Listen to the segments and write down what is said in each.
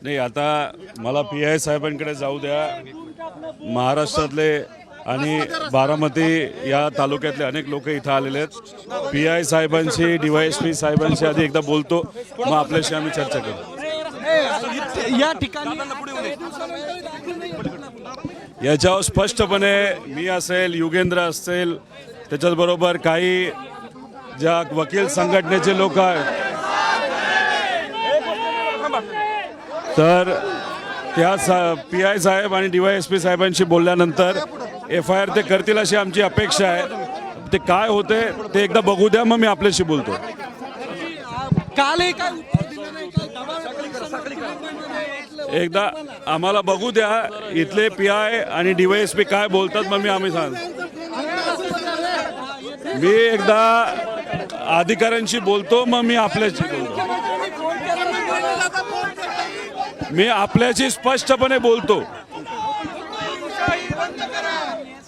नाही, आता मला PI साहेबांकडे जाऊ द्या. महाराष्ट्रातले आणि बारामती या तालुक्यातले अनेक लोक इथं आलेले आहेत. PI साहेबांशी DYSP साहेबांशी आधी एकदा बोलतो, मग आपल्याशी आम्ही चर्चा करू. या ठिकाणी याच्यावर स्पष्टपणे मी असेल, युगेंद्र असेल, त्याच्याचबरोबर काही ज्या वकील संघटनेचे लोक आहेत, तर त्या PI साहेब आणि DYSP साहेबांशी बोलल्यानंतर FIR ते करतील अशी आमची अपेक्षा आहे. ते काय होते ते एकदा बघू द्या, मग मी आपल्याशी बोलतो. कालही काय उत्तर दिलं नाही, काय दबाव एकदा आम्हाला बघू द्या इथले PI आणि DYSP काय बोलतात, मग आम्ही सांग. मी एकदा अधिकाऱ्यांशी बोलतो, मग मी आपल्याशी बोलतो. मी आपल्याशी स्पष्टपणे बोलतो.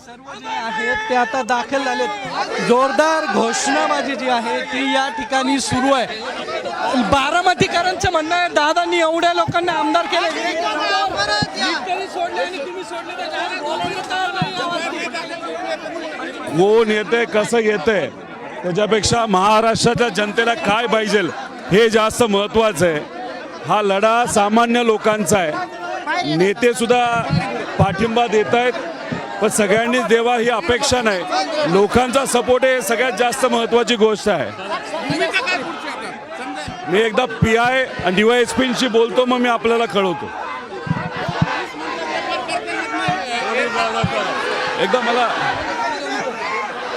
सर्व जे आहेत ते आता दाखल झालेत. जोरदार घोषणाबाजी जी आहे ती या ठिकाणी सुरू आहे. बारामतीकरांचं म्हणणं आहे, दादांनी एवढ्या लोकांना आमदार केले, कोण येते कसं येते त्याच्यापेक्षा महाराष्ट्राच्या जनतेला काय पाहिजे हे जास्त महत्त्वाचं आहे. हा लढा सामान्य लोकांचा आहे. नेते सुद्धा पाठिंबा देत आहेत, पण सगळ्यांनीच देवा ही अपेक्षा नाही. लोकांचा सपोर्ट हे सगळ्यात जास्त महत्त्वाची गोष्ट आहे. मी एकदा PI आणि DYSPशी बोलतो, मग मी आपल्याला कळवतो. एकदा मला